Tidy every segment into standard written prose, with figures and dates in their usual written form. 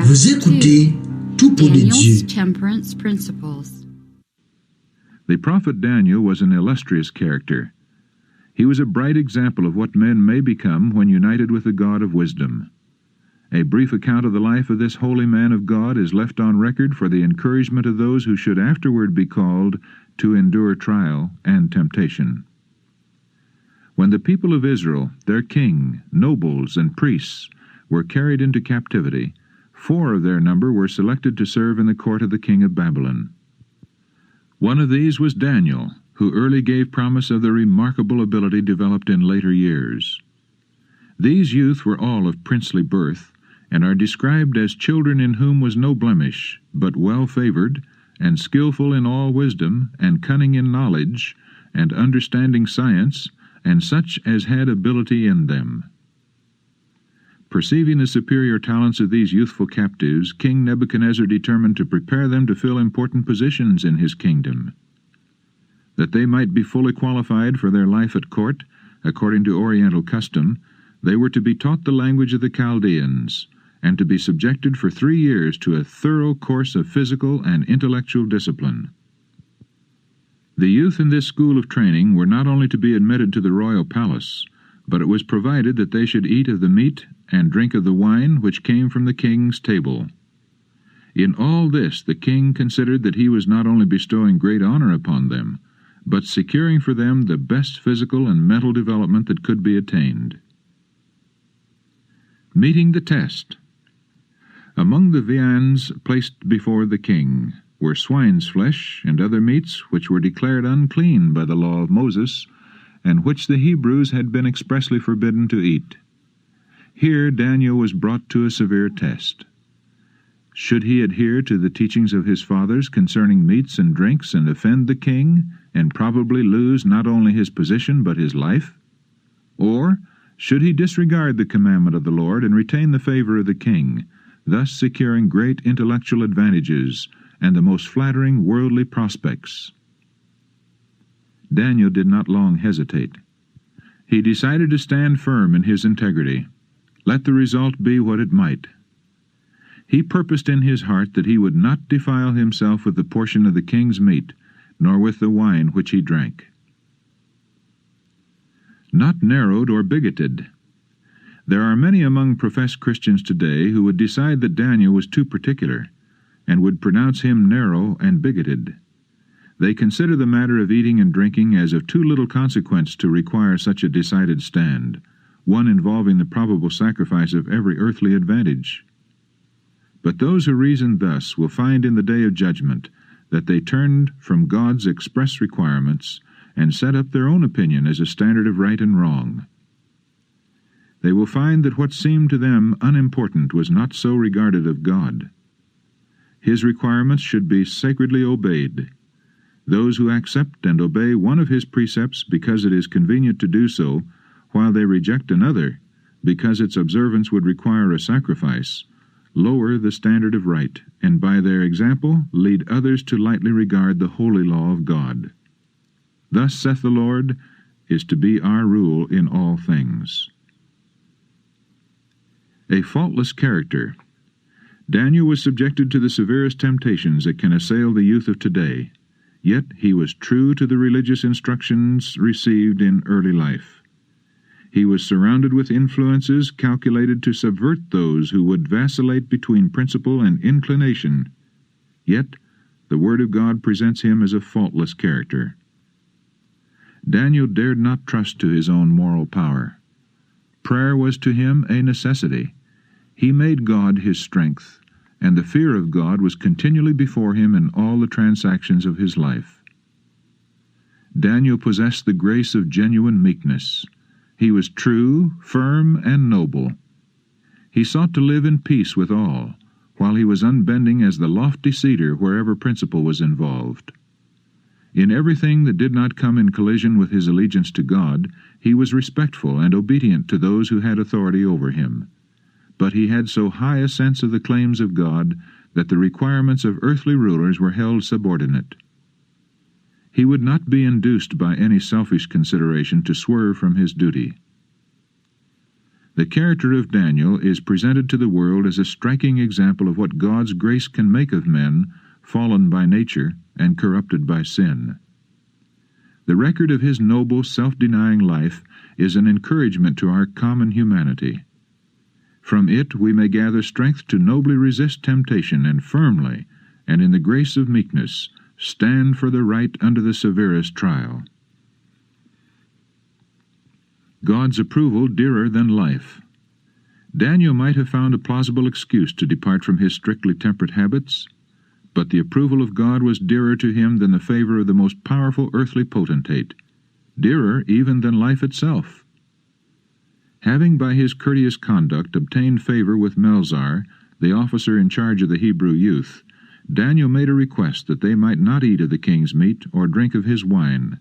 Vous écoutez Troupeau de Daniel's Dieu. Temperance Principles. The prophet Daniel was an illustrious character. He was a bright example of what men may become when united with the God of wisdom. A brief account of the life of this holy man of God is left on record for the encouragement of those who should afterward be called to endure trial and temptation. When the people of Israel, their king, nobles, and priests, were carried into captivity, 4 of their number were selected to serve in the court of the king of Babylon. One of these was Daniel, who early gave promise of the remarkable ability developed in later years. These youth were all of princely birth, and are described as children in whom was no blemish, but well-favored, and skillful in all wisdom, and cunning in knowledge, and understanding science, and such as had ability in them. Perceiving the superior talents of these youthful captives, King Nebuchadnezzar determined to prepare them to fill important positions in his kingdom. That they might be fully qualified for their life at court, according to Oriental custom, they were to be taught the language of the Chaldeans, and to be subjected for 3 years to a thorough course of physical and intellectual discipline. The youth in this school of training were not only to be admitted to the royal palace, but it was provided that they should eat of the meat and drink of the wine which came from the king's table. In all this the king considered that he was not only bestowing great honor upon them, but securing for them the best physical and mental development that could be attained. Meeting the test. Among the viands placed before the king were swine's flesh and other meats which were declared unclean by the law of Moses, and which the Hebrews had been expressly forbidden to eat. Here Daniel was brought to a severe test. Should he adhere to the teachings of his fathers concerning meats and drinks and offend the king, and probably lose not only his position but his life? Or should he disregard the commandment of the Lord and retain the favor of the king, thus securing great intellectual advantages and the most flattering worldly prospects? Daniel did not long hesitate. He decided to stand firm in his integrity, let the result be what it might. He purposed in his heart that he would not defile himself with the portion of the king's meat, nor with the wine which he drank. Not narrowed or bigoted. There are many among professed Christians today who would decide that Daniel was too particular, and would pronounce him narrow and bigoted. They consider the matter of eating and drinking as of too little consequence to require such a decided stand, one involving the probable sacrifice of every earthly advantage. But those who reason thus will find in the day of judgment that they turned from God's express requirements and set up their own opinion as a standard of right and wrong. They will find that what seemed to them unimportant was not so regarded of God. His requirements should be sacredly obeyed. Those who accept and obey one of his precepts because it is convenient to do so, while they reject another because its observance would require a sacrifice, lower the standard of right, and by their example lead others to lightly regard the holy law of God. Thus saith the Lord is to be our rule in all things. A faultless character. Daniel was subjected to the severest temptations that can assail the youth of today, yet he was true to the religious instructions received in early life. He was surrounded with influences calculated to subvert those who would vacillate between principle and inclination, yet the Word of God presents him as a faultless character. Daniel dared not trust to his own moral power. Prayer was to him a necessity. He made God his strength, and the fear of God was continually before him in all the transactions of his life. Daniel possessed the grace of genuine meekness. He was true, firm, and noble. He sought to live in peace with all, while he was unbending as the lofty cedar wherever principle was involved. In everything that did not come in collision with his allegiance to God, he was respectful and obedient to those who had authority over him. But he had so high a sense of the claims of God that the requirements of earthly rulers were held subordinate. He would not be induced by any selfish consideration to swerve from his duty. The character of Daniel is presented to the world as a striking example of what God's grace can make of men fallen by nature and corrupted by sin. The record of his noble, self-denying life is an encouragement to our common humanity. From it we may gather strength to nobly resist temptation and firmly, and in the grace of meekness, stand for the right under the severest trial. God's approval dearer than life. Daniel might have found a plausible excuse to depart from his strictly temperate habits, but the approval of God was dearer to him than the favor of the most powerful earthly potentate, dearer even than life itself. Having by his courteous conduct obtained favor with Melzar, the officer in charge of the Hebrew youth, Daniel made a request that they might not eat of the king's meat or drink of his wine.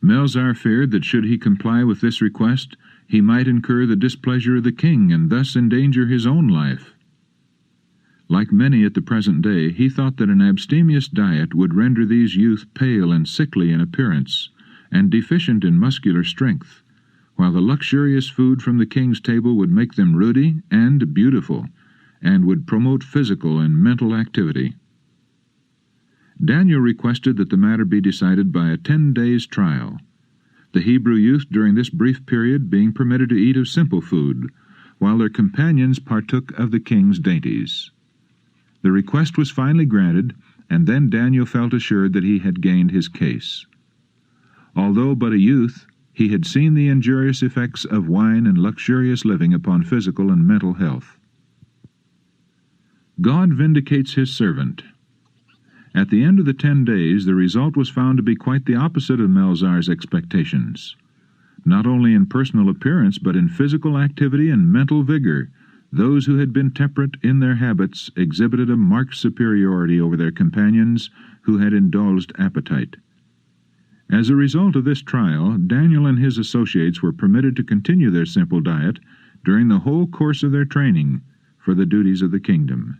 Melzar feared that should he comply with this request, he might incur the displeasure of the king and thus endanger his own life. Like many at the present day, he thought that an abstemious diet would render these youth pale and sickly in appearance, and deficient in muscular strength, while the luxurious food from the king's table would make them ruddy and beautiful, and would promote physical and mental activity. Daniel requested that the matter be decided by a 10 days' trial, the Hebrew youth during this brief period being permitted to eat of simple food, while their companions partook of the king's dainties. The request was finally granted, and then Daniel felt assured that he had gained his case. Although but a youth, he had seen the injurious effects of wine and luxurious living upon physical and mental health. God vindicates his servant. At the end of the 10 days, the result was found to be quite the opposite of Melzar's expectations. Not only in personal appearance, but in physical activity and mental vigor, those who had been temperate in their habits exhibited a marked superiority over their companions who had indulged appetite. As a result of this trial, Daniel and his associates were permitted to continue their simple diet during the whole course of their training for the duties of the kingdom.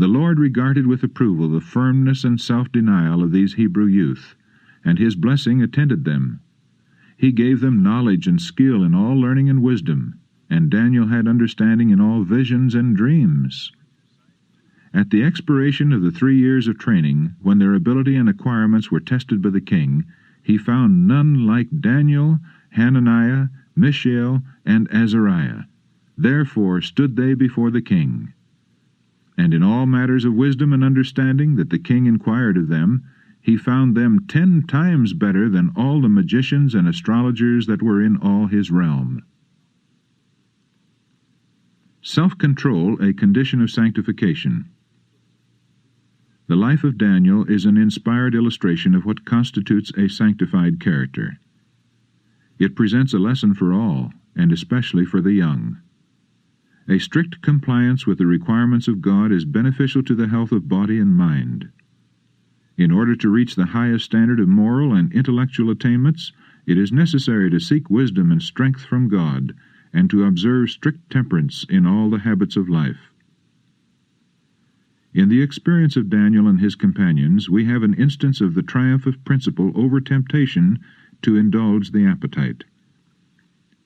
The Lord regarded with approval the firmness and self-denial of these Hebrew youth, and his blessing attended them. He gave them knowledge and skill in all learning and wisdom, and Daniel had understanding in all visions and dreams. At the expiration of the 3 years of training, when their ability and acquirements were tested by the king, he found none like Daniel, Hananiah, Mishael, and Azariah. Therefore stood they before the king. And in all matters of wisdom and understanding that the king inquired of them, he found them 10 times better than all the magicians and astrologers that were in all his realm. Self-control, a condition of sanctification. The life of Daniel is an inspired illustration of what constitutes a sanctified character. It presents a lesson for all, and especially for the young. A strict compliance with the requirements of God is beneficial to the health of body and mind. In order to reach the highest standard of moral and intellectual attainments, it is necessary to seek wisdom and strength from God, and to observe strict temperance in all the habits of life. In the experience of Daniel and his companions, we have an instance of the triumph of principle over temptation to indulge the appetite.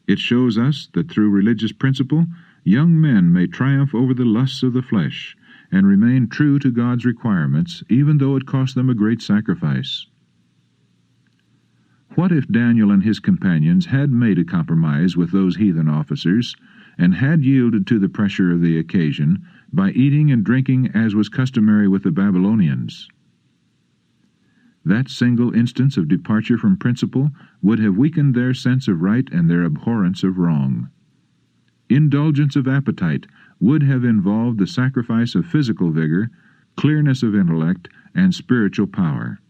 It shows us that through religious principle, young men may triumph over the lusts of the flesh, and remain true to God's requirements, even though it cost them a great sacrifice. What if Daniel and his companions had made a compromise with those heathen officers, and had yielded to the pressure of the occasion by eating and drinking as was customary with the Babylonians? That single instance of departure from principle would have weakened their sense of right and their abhorrence of wrong. Indulgence of appetite would have involved the sacrifice of physical vigor, clearness of intellect, and spiritual power.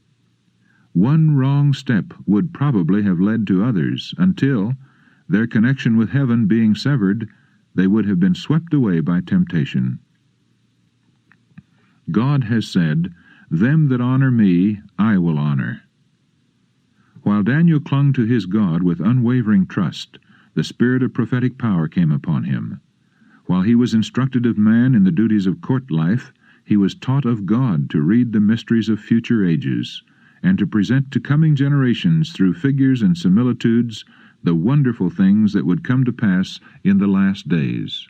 One wrong step would probably have led to others, until, their connection with heaven being severed, they would have been swept away by temptation. God has said, "Them that honor me, I will honor." While Daniel clung to his God with unwavering trust, the spirit of prophetic power came upon him. While he was instructed of man in the duties of court life, he was taught of God to read the mysteries of future ages, and to present to coming generations through figures and similitudes the wonderful things that would come to pass in the last days.